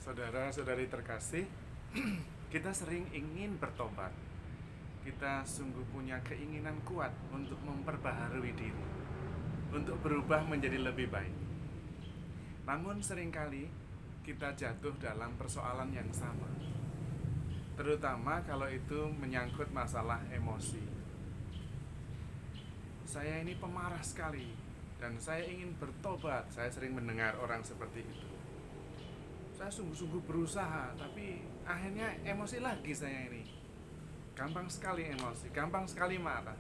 Saudara-saudari terkasih, kita sering ingin bertobat. Kita sungguh punya keinginan kuat untuk memperbaharui diri, untuk berubah menjadi lebih baik. Namun seringkali kita jatuh dalam persoalan yang sama, terutama kalau itu menyangkut masalah emosi. Saya ini pemarah sekali dan saya ingin bertobat. Saya sering mendengar orang seperti itu. Saya sungguh-sungguh berusaha, tapi akhirnya emosi lagi saya ini. Gampang sekali emosi, gampang sekali marah.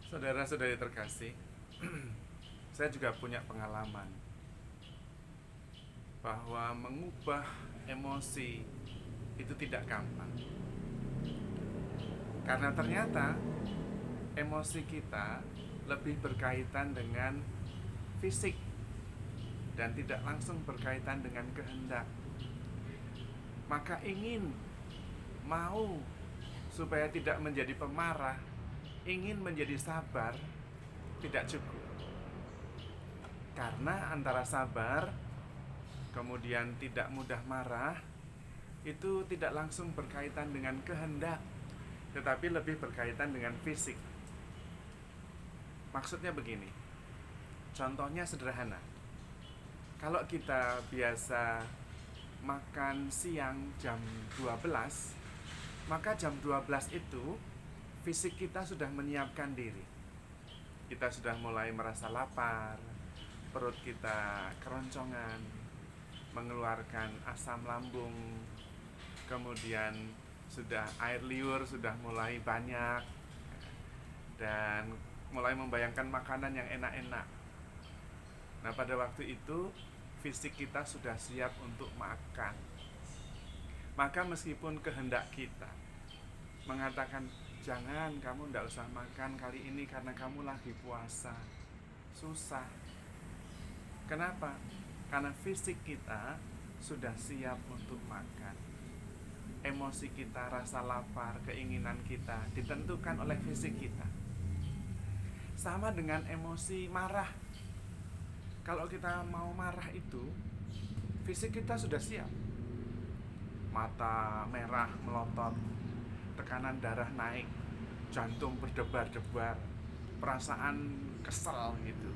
Saudara-saudari terkasih, saya juga punya pengalaman bahwa mengubah emosi itu tidak gampang. Karena ternyata emosi kita lebih berkaitan dengan fisik dan tidak langsung berkaitan dengan kehendak. Maka mau supaya tidak menjadi pemarah, ingin menjadi sabar, tidak cukup. Karena antara sabar kemudian tidak mudah marah itu tidak langsung berkaitan dengan kehendak, tetapi lebih berkaitan dengan fisik. Maksudnya begini, contohnya sederhana. Kalau kita biasa makan siang jam 12, maka jam 12 itu fisik kita sudah menyiapkan diri. Kita sudah mulai merasa lapar, perut kita keroncongan, mengeluarkan asam lambung, kemudian sudah air liur sudah mulai banyak, dan mulai membayangkan makanan yang enak-enak. Nah, pada waktu itu fisik kita sudah siap untuk makan. Maka meskipun kehendak kita mengatakan, jangan, kamu tidak usah makan kali ini karena kamu lagi puasa, susah. Kenapa? Karena fisik kita sudah siap untuk makan. Emosi kita, rasa lapar, keinginan kita ditentukan oleh fisik kita. Sama dengan emosi marah. Kalau kita mau marah itu, fisik kita sudah siap. Mata merah melotot, tekanan darah naik, jantung berdebar-debar, perasaan kesel gitu.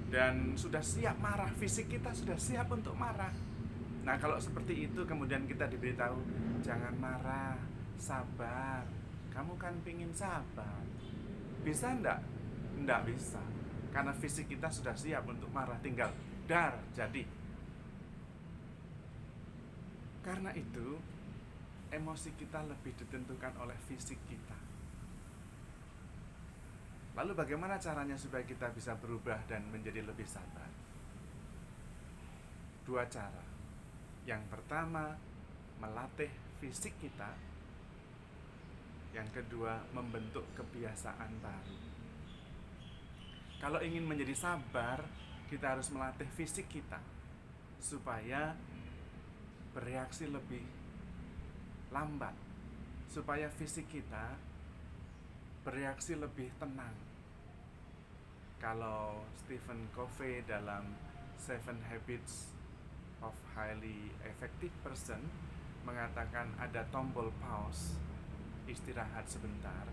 Dan sudah siap marah, fisik kita sudah siap untuk marah. Nah, kalau seperti itu kemudian kita diberitahu, jangan marah, sabar. Kamu kan pingin sabar. Bisa enggak? Enggak bisa. Karena fisik kita sudah siap untuk marah, tinggal dar jadi. Karena itu, emosi kita lebih ditentukan oleh fisik kita. Lalu bagaimana caranya supaya kita bisa berubah dan menjadi lebih sabar? Dua cara. Yang pertama, melatih fisik kita. Yang kedua, membentuk kebiasaan baru. Kalau ingin menjadi sabar, kita harus melatih fisik kita supaya bereaksi lebih lambat, supaya fisik kita bereaksi lebih tenang. Kalau Stephen Covey dalam 7 Habits of Highly Effective Person mengatakan ada tombol pause, istirahat sebentar.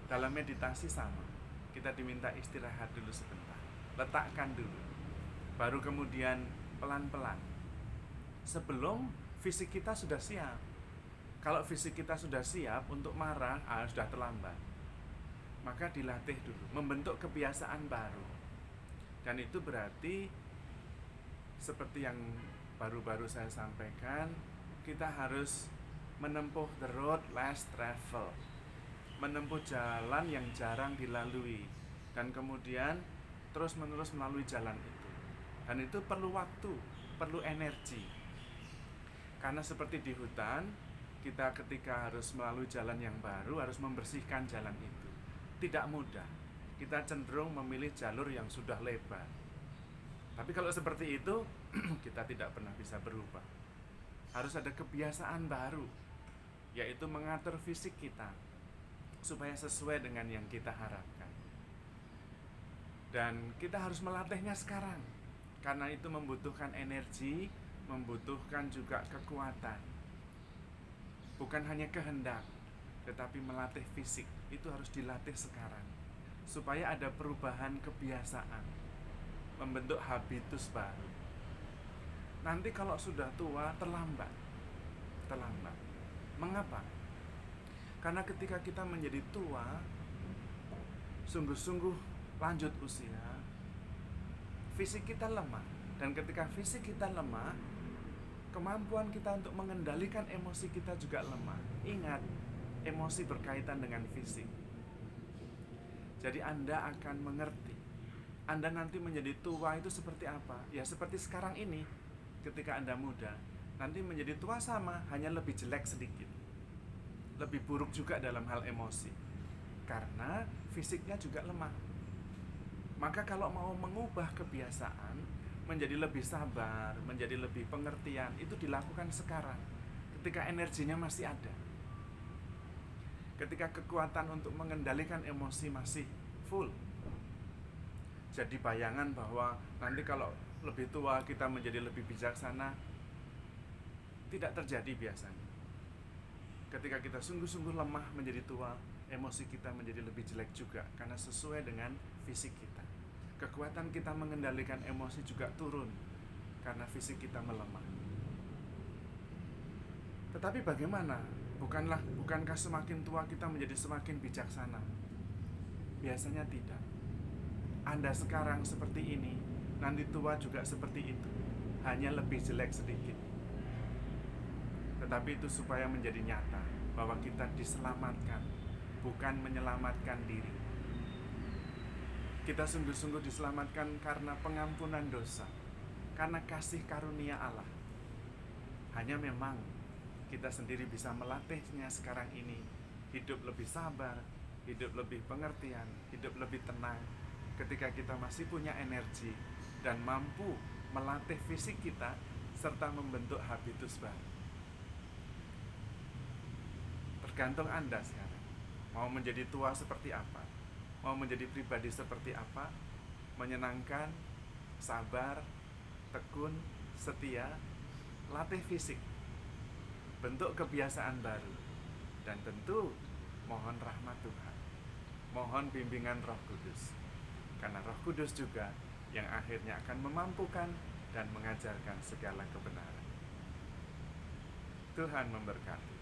Dalam meditasi sama, kita diminta istirahat dulu sebentar, letakkan dulu, baru kemudian pelan-pelan, sebelum fisik kita sudah siap. Kalau fisik kita sudah siap untuk marah, sudah terlambat. Maka dilatih dulu, membentuk kebiasaan baru. Dan itu berarti seperti yang baru-baru saya sampaikan, kita harus menempuh the road less travel, menempuh jalan yang jarang dilalui, dan kemudian terus-menerus melalui jalan itu. Dan itu perlu waktu, perlu energi. Karena seperti di hutan, kita ketika harus melalui jalan yang baru, harus membersihkan jalan itu. Tidak mudah. Kita cenderung memilih jalur yang sudah lebar. Tapi kalau seperti itu, kita tidak pernah bisa berubah. Harus ada kebiasaan baru, yaitu mengatur fisik kita supaya sesuai dengan yang kita harapkan. Dan kita harus melatihnya sekarang, karena itu membutuhkan energi, membutuhkan juga kekuatan. Bukan hanya kehendak, tetapi melatih fisik. Itu harus dilatih sekarang, supaya ada perubahan kebiasaan, membentuk habitus baru. Nanti kalau sudah tua, terlambat. Mengapa? Karena ketika kita menjadi tua, sungguh-sungguh lanjut usia, fisik kita lemah. Dan ketika fisik kita lemah, kemampuan kita untuk mengendalikan emosi kita juga lemah. Ingat, emosi berkaitan dengan fisik. Jadi Anda akan mengerti, Anda nanti menjadi tua itu seperti apa. Ya seperti sekarang ini, ketika Anda muda, nanti menjadi tua sama, hanya lebih jelek sedikit, lebih buruk juga dalam hal emosi, karena fisiknya juga lemah. Maka kalau mau mengubah kebiasaan menjadi lebih sabar, menjadi lebih pengertian, itu dilakukan sekarang, ketika energinya masih ada, ketika kekuatan untuk mengendalikan emosi masih full. Jadi bayangan bahwa nanti kalau lebih tua kita menjadi lebih bijaksana, tidak terjadi biasanya. Ketika kita sungguh-sungguh lemah menjadi tua, emosi kita menjadi lebih jelek juga, karena sesuai dengan fisik kita. Kekuatan kita mengendalikan emosi juga turun, karena fisik kita melemah. Tetapi bagaimana? Bukankah semakin tua kita menjadi semakin bijaksana? Biasanya tidak. Anda sekarang seperti ini, nanti tua juga seperti itu, hanya lebih jelek sedikit. Tetapi itu supaya menjadi nyata bahwa kita diselamatkan, bukan menyelamatkan diri. Kita sungguh-sungguh diselamatkan karena pengampunan dosa, karena kasih karunia Allah. Hanya memang kita sendiri bisa melatihnya sekarang ini, hidup lebih sabar, hidup lebih pengertian, hidup lebih tenang, ketika kita masih punya energi dan mampu melatih fisik kita serta membentuk habitus baru. Tergantung Anda sekarang, mau menjadi tua seperti apa, mau menjadi pribadi seperti apa, menyenangkan, sabar, tekun, setia, latih fisik, bentuk kebiasaan baru, dan tentu mohon rahmat Tuhan, mohon bimbingan Roh Kudus, karena Roh Kudus juga yang akhirnya akan memampukan dan mengajarkan segala kebenaran. Tuhan memberkati.